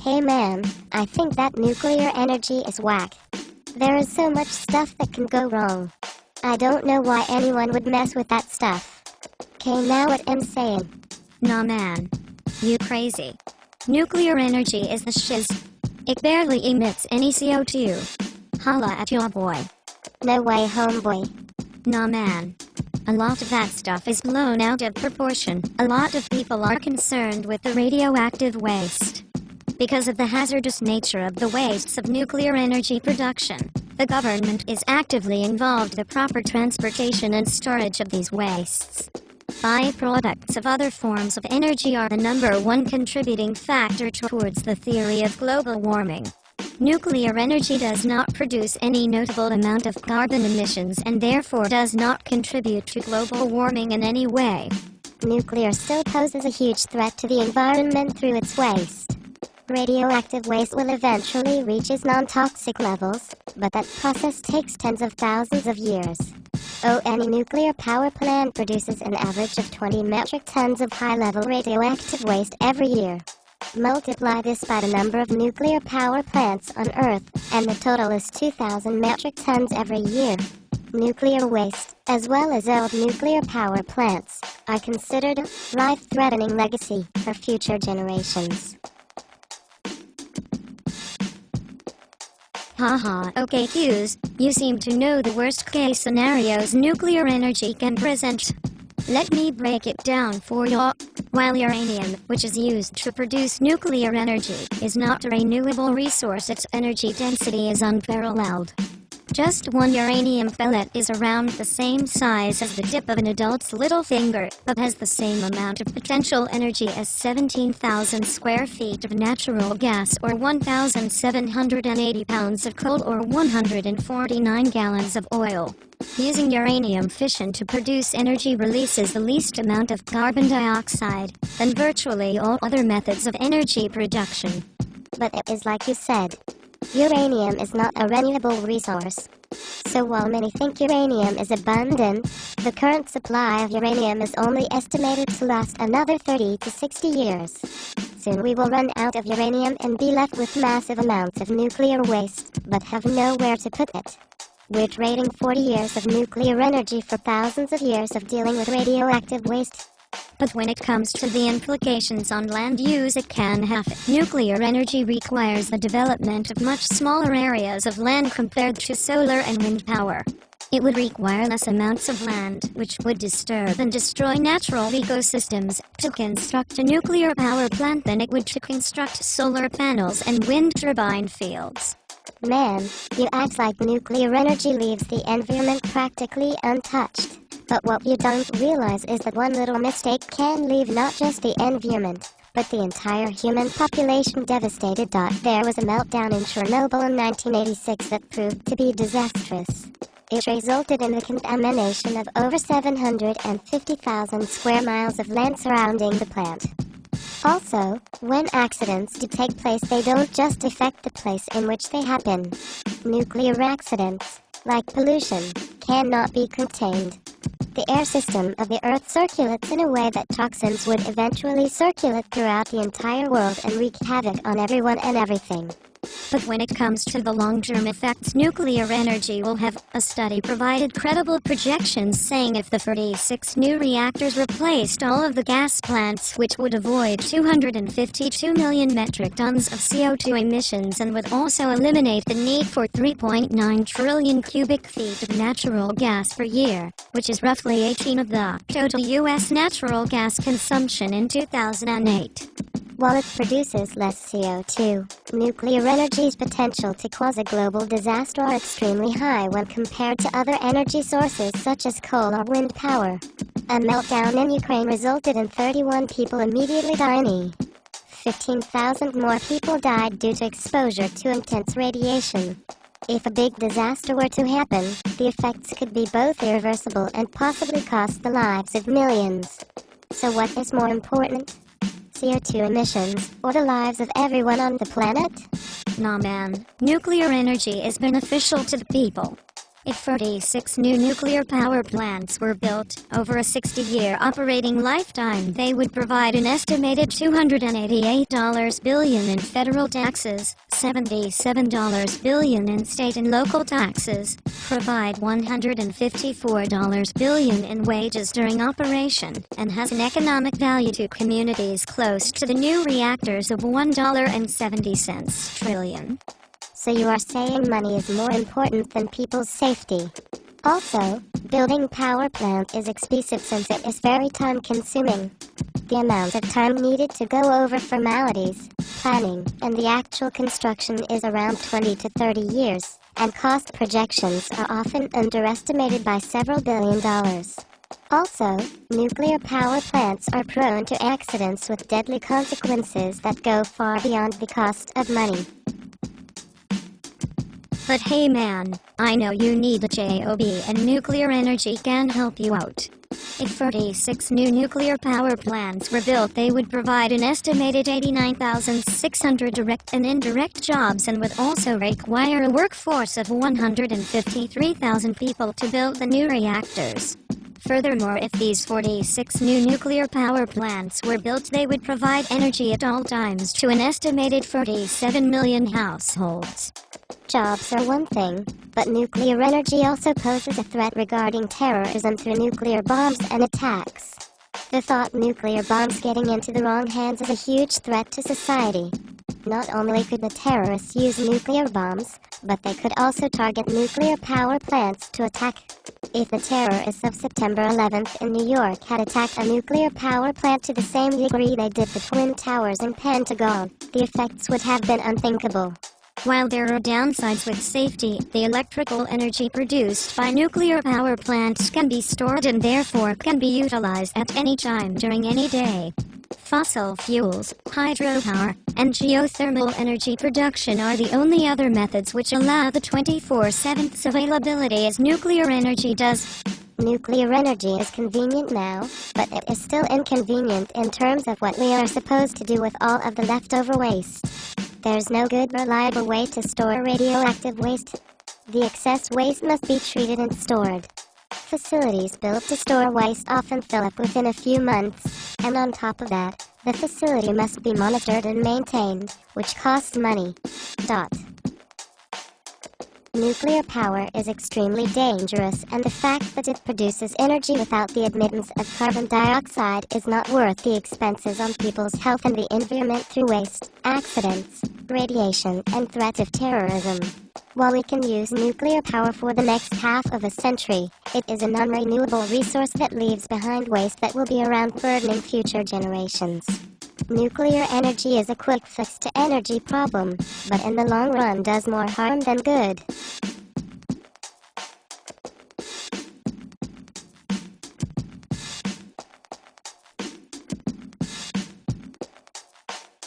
Hey man, I think that nuclear energy is whack. There is so much stuff that can go wrong. I don't know why anyone would mess with that stuff. Okay, now what I'm saying. Nah man. You crazy. Nuclear energy is the shiz. It barely emits any CO2. Holla at your boy. No way, homeboy. Nah man. A lot of that stuff is blown out of proportion. A lot of people are concerned with the radioactive waste. Because of the hazardous nature of the wastes of nuclear energy production, the government is actively involved in the proper transportation and storage of these wastes. Byproducts of other forms of energy are the number one contributing factor towards the theory of global warming. Nuclear energy does not produce any notable amount of carbon emissions and therefore does not contribute to global warming in any way. Nuclear still poses a huge threat to the environment through its waste. Radioactive waste will eventually reach its non-toxic levels, but that process takes tens of thousands of years. Any nuclear power plant produces an average of 20 metric tons of high-level radioactive waste every year. Multiply this by the number of nuclear power plants on Earth, and the total is 2,000 metric tons every year. Nuclear waste, as well as old nuclear power plants, are considered a life-threatening legacy for future generations. Haha, okay Q's, you seem to know the worst case scenarios nuclear energy can present. Let me break it down for you. While uranium, which is used to produce nuclear energy, is not a renewable resource, its energy density is unparalleled. Just one uranium pellet is around the same size as the tip of an adult's little finger, but has the same amount of potential energy as 17,000 square feet of natural gas or 1,780 pounds of coal or 149 gallons of oil. Using uranium fission to produce energy releases the least amount of carbon dioxide than virtually all other methods of energy production. But it is like you said. Uranium is not a renewable resource. So while many think uranium is abundant, the current supply of uranium is only estimated to last another 30 to 60 years. Soon we will run out of uranium and be left with massive amounts of nuclear waste, but have nowhere to put it. We're trading 40 years of nuclear energy for thousands of years of dealing with radioactive waste. But when it comes to the implications on land use, it can have it. Nuclear energy requires the development of much smaller areas of land compared to solar and wind power. It would require less amounts of land, which would disturb and destroy natural ecosystems, to construct a nuclear power plant than it would to construct solar panels and wind turbine fields. Man, you act like nuclear energy leaves the environment practically untouched. But what you don't realize is that one little mistake can leave not just the environment, but the entire human population devastated. There was a meltdown in Chernobyl in 1986 that proved to be disastrous. It resulted in the contamination of over 750,000 square miles of land surrounding the plant. Also, when accidents do take place, they don't just affect the place in which they happen. Nuclear accidents, like pollution, cannot be contained. The air system of the Earth circulates in a way that toxins would eventually circulate throughout the entire world and wreak havoc on everyone and everything. But when it comes to the long-term effects nuclear energy will have, a study provided credible projections saying if the 36 new reactors replaced all of the gas plants, which would avoid 252 million metric tons of CO2 emissions and would also eliminate the need for 3.9 trillion cubic feet of natural gas per year, which is roughly 18 of the total U.S. natural gas consumption in 2008. While it produces less CO2, nuclear energy's potential to cause a global disaster are extremely high when compared to other energy sources such as coal or wind power. A meltdown in Ukraine resulted in 31 people immediately dying. 15,000 more people died due to exposure to intense radiation. If a big disaster were to happen, the effects could be both irreversible and possibly cost the lives of millions. So what is more important? CO2 emissions, or the lives of everyone on the planet? Nah man, nuclear energy is beneficial to the people. If 46 new nuclear power plants were built over a 60-year operating lifetime, they would provide an estimated $288 billion in federal taxes, $77 billion in state and local taxes, provide $154 billion in wages during operation, and has an economic value to communities close to the new reactors of $1.70 trillion. So you are saying money is more important than people's safety. Also, building a power plant is expensive since it is very time-consuming. The amount of time needed to go over formalities, planning, and the actual construction is around 20 to 30 years, and cost projections are often underestimated by several $billion. Also, nuclear power plants are prone to accidents with deadly consequences that go far beyond the cost of money. But hey man, I know you need a job and nuclear energy can help you out. If 46 new nuclear power plants were built, they would provide an estimated 89,600 direct and indirect jobs and would also require a workforce of 153,000 people to build the new reactors. Furthermore, if these 46 new nuclear power plants were built, they would provide energy at all times to an estimated 47 million households. Jobs are one thing, but nuclear energy also poses a threat regarding terrorism through nuclear bombs and attacks. The thought nuclear bombs getting into the wrong hands is a huge threat to society. Not only could the terrorists use nuclear bombs, but they could also target nuclear power plants to attack. If the terrorists of September 11th in New York had attacked a nuclear power plant to the same degree they did the Twin Towers in Pentagon, the effects would have been unthinkable. While there are downsides with safety, the electrical energy produced by nuclear power plants can be stored and therefore can be utilized at any time during any day. Fossil fuels, hydropower, and geothermal energy production are the only other methods which allow the 24/7 availability as nuclear energy does. Nuclear energy is convenient now, but it is still inconvenient in terms of what we are supposed to do with all of the leftover waste. There's no good reliable way to store radioactive waste. The excess waste must be treated and stored. Facilities built to store waste often fill up within a few months, and on top of that, the facility must be monitored and maintained, which costs money. Nuclear power is extremely dangerous, and the fact that it produces energy without the admittance of carbon dioxide is not worth the expenses on people's health and the environment through waste, accidents, radiation, and threat of terrorism. While we can use nuclear power for the next half of a century, it is a non-renewable resource that leaves behind waste that will be around burdening future generations. Nuclear energy is a quick fix to energy problem, but in the long run does more harm than good.